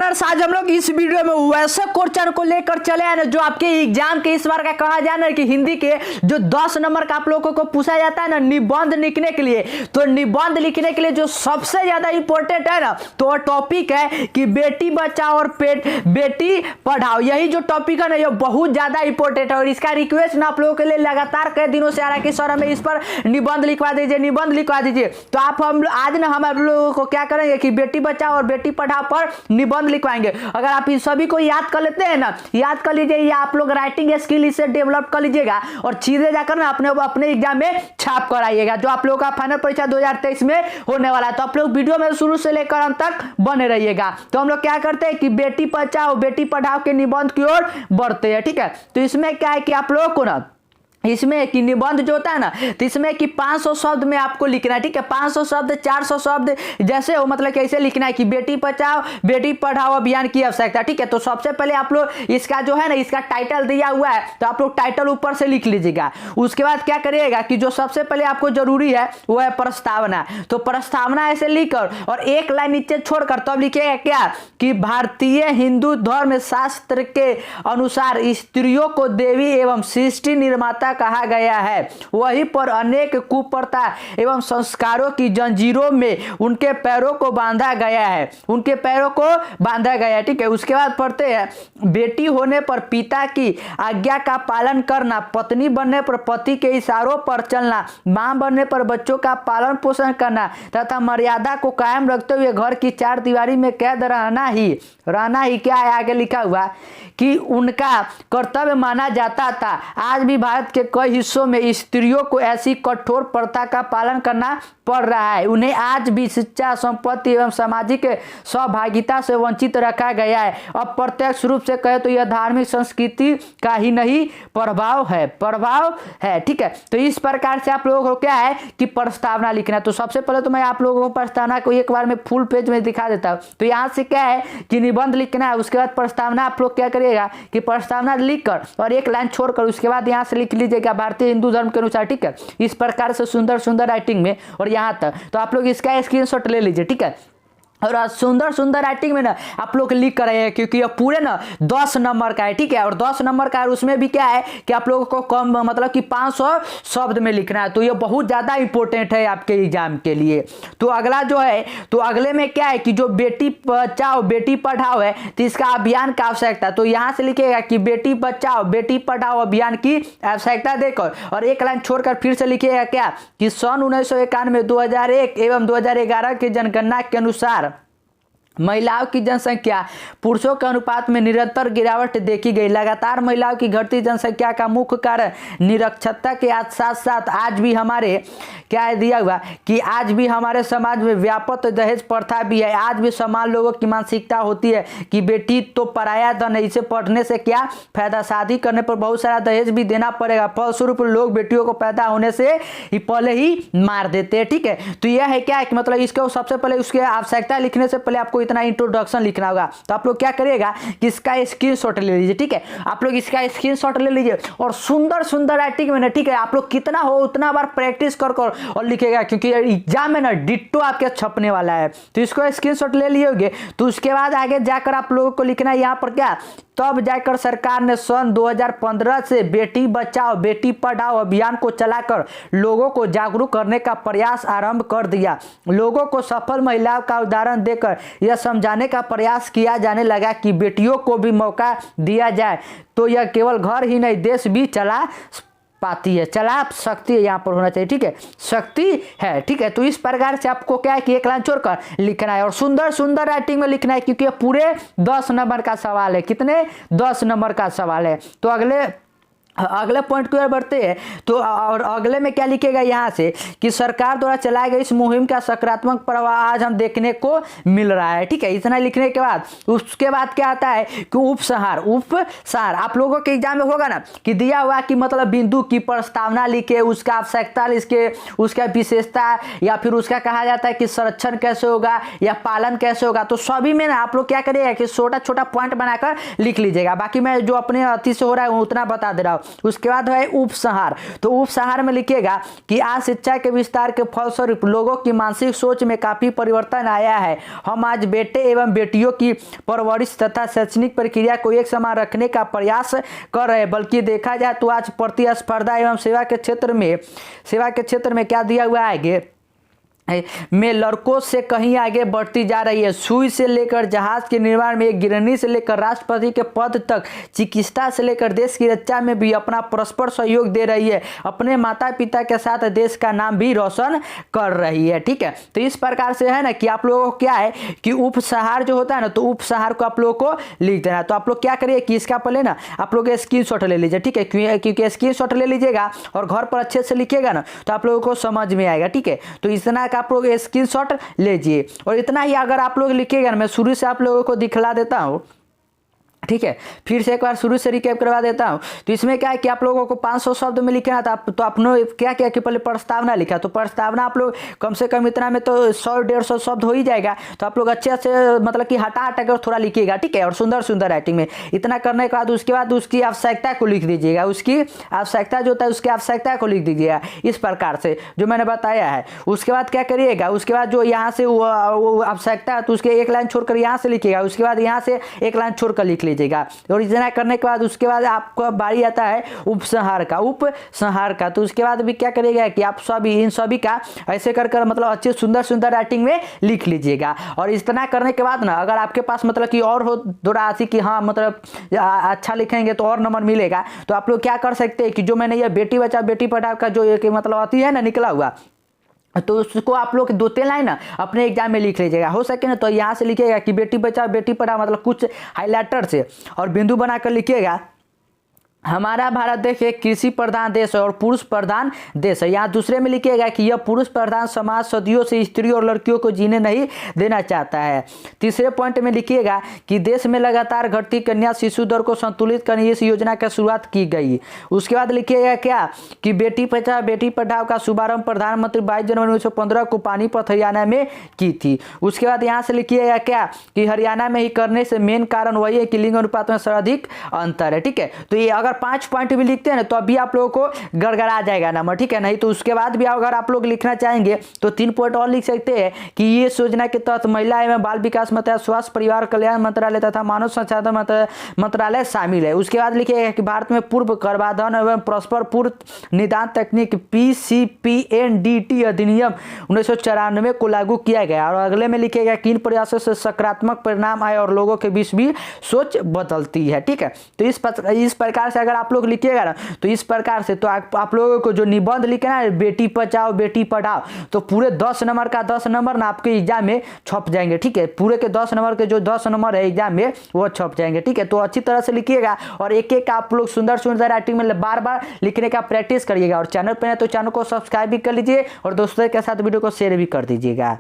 Viewers, आज हम लोग इस वीडियो में वैसे क्वेश्चन को लेकर चले आए ना जो आपके एग्जाम के इस बार का कहा जाए ना कि हिंदी के जो 10 नंबर का आप लोगों को पूछा जाता है ना निबंध लिखने के लिए। तो निबंध लिखने के लिए जो सबसे ज्यादा इंपॉर्टेंट है ना तो टॉपिक है कि बेटी बचाओ और बेटी पढ़ाओ। यही जो टॉपिक है ना ये बहुत ज्यादा इंपॉर्टेंट है और इसका रिक्वेस्ट ना आप लोगों के लिए लगातार कई दिनों से आ रहा है कि सर हमें इस पर निबंध लिखवा दीजिए, निबंध लिखवा दीजिए। तो हम आज ना हम आप लोगों को क्या करेंगे कि बेटी बचाओ और बेटी पढ़ाओ पर निबंध लिखवाएंगे। अगर आप इन सभी को याद कर लेते हैं ना, याद कर लीजिए, या आप लोग राइटिंग स्किल इसे डेवलप कर लीजिएगा और सीधे जाकर ना अपने एग्जाम में छाप कर आइएगा जो आप लोगों का फाइनल परीक्षा 2023 में होने वाला है। तो आप लोग वीडियो में शुरू से लेकर अंत तक बने रहिएगा। तो हम लोग क्या करते हैं कि बेटी बचाओ बेटी पढ़ाओ के निबंध की ओर बढ़ते हैं। ठीक है, तो इसमें क्या है कि आप लोगों को ना इसमें कि निबंध जो होता है ना तो इसमें कि 500 शब्द में आपको लिखना है। ठीक है, 500 शब्द 400 शब्द जैसे हो, मतलब कैसे लिखना है कि बेटी बचाओ बेटी पढ़ाओ अभियान की आवश्यकता। ठीक है, तो सबसे पहले आप लोग इसका जो है ना इसका टाइटल दिया हुआ है तो आप लोग टाइटल ऊपर से लिख लीजिएगा। उसके बाद क्या करिएगा कि जो सबसे पहले आपको जरूरी है वो है प्रस्तावना। तो प्रस्तावना ऐसे लिखकर और एक लाइन नीचे छोड़कर तब लिखिएगा क्या कि भारतीय हिंदू धर्म शास्त्र के अनुसार स्त्रियों को देवी एवं सृष्टि निर्माता कहा गया है, वहीं पर अनेक कुप्रथा एवं संस्कारों की जंजीरों में उनके पैरों को बांधा गया है, उनके पैरों को बांधा गया है। ठीक है, उसके बाद पढ़ते हैं बेटी होने पर पिता की आज्ञा का पालन करना, पत्नी बनने पर पति के इशारों पर चलना, मां बनने पर बच्चों का पालन पोषण करना तथा मर्यादा को कायम रखते हुए घर की चार दीवारी में कैद रहना ही क्या है आगे लिखा हुआ कि उनका कर्तव्य माना जाता था। आज भी भारत के कई हिस्सों में स्त्रियों को ऐसी कठोर प्रथा का पालन करना पड़ रहा है। उन्हें आज भी शिक्षा, संपत्ति एवं सामाजिक सहभागिता से वंचित रखा गया है। अब प्रत्यक्ष रूप से कहे तो यह धार्मिक संस्कृति का ही नहीं प्रभाव है। ठीक है, तो इस प्रकार से आप लोगों को क्या है कि प्रस्तावना लिखना है। तो सबसे पहले तो मैं आप लोगों को प्रस्तावना को एक बार में फुल पेज में दिखा देता हूँ। तो यहाँ से क्या है कि निबंध लिखना है, उसके बाद प्रस्तावना आप लोग क्या करिएगा कि प्रस्तावना लिखकर और एक लाइन छोड़कर उसके बाद यहाँ से लिख लीजिएगा भारतीय हिंदू धर्म के अनुसार। ठीक है, इस प्रकार से सुंदर सुंदर राइटिंग में और यहाँ तक तो आप लोग इसका स्क्रीनशॉट ले लीजिए। ठीक है, और सुंदर सुंदर राइटिंग में ना आप लोग लिख कर रहे हैं क्योंकि ये पूरे ना 10 नंबर का है। ठीक है, और 10 नंबर का है उसमें भी क्या है कि आप लोगों को कम मतलब कि 500 शब्द में लिखना है। तो ये बहुत ज़्यादा इंपॉर्टेंट है आपके एग्जाम के लिए। तो अगला जो है तो अगले में क्या है कि जो बेटी बचाओ बेटी पढ़ाओ है तो इसका अभियान का आवश्यकता। तो यहाँ से लिखिएगा कि बेटी बचाओ बेटी पढ़ाओ अभियान की आवश्यकता देकर और एक लाइन छोड़कर फिर से लिखिएगा क्या कि सन 1991 2001 एवं 2011 की जनगणना के अनुसार महिलाओं की जनसंख्या पुरुषों के अनुपात में निरंतर गिरावट देखी गई। लगातार महिलाओं की घटती जनसंख्या का मुख्य कारण निरक्षरता के साथ साथ आज भी हमारे क्या है दिया हुआ कि आज भी हमारे समाज में व्यापक दहेज प्रथा भी है। आज भी समान लोगों की मानसिकता होती है कि बेटी तो पराया धन है, इसे पढ़ने से क्या फायदा, शादी करने पर बहुत सारा दहेज भी देना पड़ेगा। फलस्वरूप लोग बेटियों को पैदा होने से ही पहले ही मार देते हैं। ठीक है, तो यह है क्या है कि मतलब इसको सबसे पहले उसके आवश्यकता लिखने से पहले आपको इतना इंट्रोडक्शन लिखना होगा। तो आप लोग क्या करिएगा कि इसका स्क्रीनशॉट ले लीजिए। ठीक है, आप लोग इसका स्क्रीनशॉट ले लीजिए और सुंदर सुंदर राइटिंग में ना ठीक है आप लोग कितना हो उतना बार प्रैक्टिस कर और लिखेगा क्योंकि एग्जाम में ना डिट्टो आपके छपने वाला है। तो इसको स्क्रीनशॉट ले लिए होंगे। तो उसके बाद आगे जाकर आप लोगों को लिखना है यहाँ पर क्या तब जाकर सरकार ने सन 2015 से बेटी बचाओ बेटी पढ़ाओ अभियान को चलाकर लोगों को जागरूक करने का प्रयास आरंभ कर दिया। लोगों को सफल महिलाओं का उदाहरण देकर यह समझाने का प्रयास किया जाने लगा कि बेटियों को भी मौका दिया जाए तो यह केवल घर ही नहीं देश भी चला पाती है, चला सकती है, यहाँ पर होना चाहिए। ठीक है, शक्ति है। ठीक है, तो इस प्रकार से आपको क्या है कि एक लाइन छोड़कर लिखना है और सुंदर सुंदर राइटिंग में लिखना है क्योंकि ये पूरे 10 नंबर का सवाल है। कितने 10 नंबर का सवाल है। तो अगले पॉइंट की ओर बढ़ते हैं। तो और अगले में क्या लिखेगा यहाँ से कि सरकार द्वारा चलाए गए इस मुहिम का सकारात्मक प्रभाव आज हम देखने को मिल रहा है। ठीक है, इतना लिखने के बाद उसके बाद क्या आता है कि उपसार आप लोगों के एग्जाम में होगा ना कि दिया हुआ कि मतलब बिंदु की प्रस्तावना लिखे, उसका आवश्यकता लिखे, उसका विशेषता या फिर उसका कहा जाता है कि संरक्षण कैसे होगा या पालन कैसे होगा। तो सभी में ना आप लोग क्या करिएगा कि छोटा छोटा पॉइंट बनाकर लिख लीजिएगा। बाकी मैं जो अपने अति से हो रहा है उतना बता दे रहा हूँ। उसके बाद है उपसंहार। तो उपसंहार में लिखिएगा कि आज शिक्षा के विस्तार के फलस्वरूप लोगों की मानसिक सोच में काफी परिवर्तन आया है। हम आज बेटे एवं बेटियों की परवरिश तथा शैक्षणिक प्रक्रिया को एक समान रखने का प्रयास कर रहे हैं, बल्कि देखा जाए तो आज प्रतिस्पर्धा एवं सेवा के क्षेत्र में क्या दिया हुआ है में लड़कों से कहीं आगे बढ़ती जा रही है। सुई से लेकर जहाज के निर्माण में, एक गृहिणी से लेकर राष्ट्रपति के पद तक, चिकित्सा से लेकर देश की रक्षा में भी अपना परस्पर सहयोग दे रही है। अपने माता पिता के साथ देश का नाम भी रोशन कर रही है। ठीक है, तो इस प्रकार से है ना कि आप लोगों को क्या है कि उपसंहार जो होता है ना, तो उपसंहार को आप लोगों को लिख देना। तो आप लोग क्या करिए कि इसका पहले ना आप लोग स्क्रीनशॉट ले लीजिए। ठीक है, क्योंकि स्क्रीनशॉट ले लीजिएगा और घर पर अच्छे से लिखिएगा ना तो आप लोगों को समझ में आएगा। ठीक है, तो इतना आप लोग स्क्रीनशॉट लीजिए और इतना ही अगर आप लोग लिखिएगा ना, मैं शुरू से आप लोगों को दिखला देता हूँ। ठीक है, फिर से एक बार शुरू से रिकैप करवा देता हूं। तो इसमें क्या है कि आप लोगों को 500 शब्द में लिखना था, तो आपने क्या किया कि पहले प्रस्तावना लिखा। तो प्रस्तावना आप लोग कम से कम इतना में तो 100-150 शब्द हो ही जाएगा। तो आप लोग अच्छे से मतलब कि हटा कर थोड़ा लिखिएगा। ठीक है, और सुंदर सुंदर राइटिंग में इतना करने के बाद उसके बाद उसकी आवश्यकता को लिख दीजिएगा। उसकी आवश्यकता जो होता है उसकी आवश्यकता को लिख दीजिएगा इस प्रकार से जो मैंने बताया है। उसके बाद क्या करिएगा, उसके बाद जो यहाँ से वो आवश्यकता है तो उसके एक लाइन छोड़कर यहाँ से लिखिएगा। उसके बाद यहाँ से एक लाइन छोड़कर लिख लीजिएगा। और इतना करने के बाद उसके बाद आपको बारी आता है उपसंहार का। तो उसके बाद भी क्या करिएगा कि आप सभी इन सभी का ऐसे कर मतलब अच्छे सुंदर सुंदर राइटिंग में लिख लीजिएगा। और इतना करने के बाद ना अगर आपके पास मतलब कि और हो थोड़ा ऐसी कि हाँ मतलब अच्छा लिखेंगे तो और नंबर मिलेगा, तो आप लोग क्या कर सकते हैं कि जो मैंने ये बेटी बचाओ बेटी पढ़ाओ का जो एक मतलब आती है ना निकला हुआ, तो उसको आप लोग 2-3 लाइन ना अपने एग्जाम में लिख लीजिएगा। हो सके ना तो यहाँ से लिखिएगा कि बेटी बचाओ बेटी पढ़ाओ मतलब कुछ हाईलाइटर से और बिंदु बनाकर लिखिएगा हमारा भारत देश एक कृषि प्रधान देश है और पुरुष प्रधान देश है। यहाँ दूसरे में लिखिएगा कि यह पुरुष प्रधान समाज सदियों से स्त्री और लड़कियों को जीने नहीं देना चाहता है। तीसरे पॉइंट में लिखिएगा कि देश में लगातार घटती कन्या शिशु दर को संतुलित करने इस योजना की शुरुआत की गई। उसके बाद लिखिएगा क्या कि बेटी बचाओ बेटी पढ़ाओ का शुभारंभ प्रधानमंत्री 22 जनवरी 1915 को पानीपत हरियाणा में की थी। उसके बाद यहाँ से लिखिएगा क्या कि हरियाणा में ही करने से मेन कारण वही है कि लिंग अनुपात में सर्वाधिक अंतर है। ठीक है, तो ये अगर 5 पॉइंट भी लिखते हैं ना तो अभी आप लोगों को गड़गड़ा जाएगा नंबर। ठीक है, नहीं तो उसके बाद भी अगर आप लोग लिखना चाहेंगे तो 3 पॉइंट और लिख सकते हैं कि ये योजना के तहत महिला एवं बाल विकास मंत्रालय, स्वास्थ्य परिवार कल्याण मंत्रालय तथा मानव संसाधन मंत्रालय शामिल है। उसके बाद लिखिएगा कि भारत में पूर्व गर्भाधान एवं परस्पर पूर्व निदान तकनीक PCPNDT अधिनियम 1994 को लागू किया गया। और अगले में लिखिएगा कि इन प्रयासों से सकारात्मक परिणाम आए और लोगों के बीच भी सोच बदलती है। ठीक है, तो इस प्रकार से अगर आप लोग लिखिएगा ना तो इस प्रकार से तो आप लोगों को जो निबंध लिखना है बेटी बचाओ बेटी पढ़ाओ तो पूरे 10 नंबर का 10 नंबर ना आपके एग्जाम में छप जाएंगे। ठीक है, पूरे के 10 नंबर के जो 10 नंबर है एग्जाम में वो छप जाएंगे। ठीक है, तो अच्छी तरह से लिखिएगा और एक एक आप लोग सुंदर सुंदर राइटिंग में बार बार लिखने का प्रैक्टिस करिएगा। और चैनल पर है तो चैनल को सब्सक्राइब भी कर लीजिए और दोस्तों के साथ वीडियो को शेयर भी कर दीजिएगा।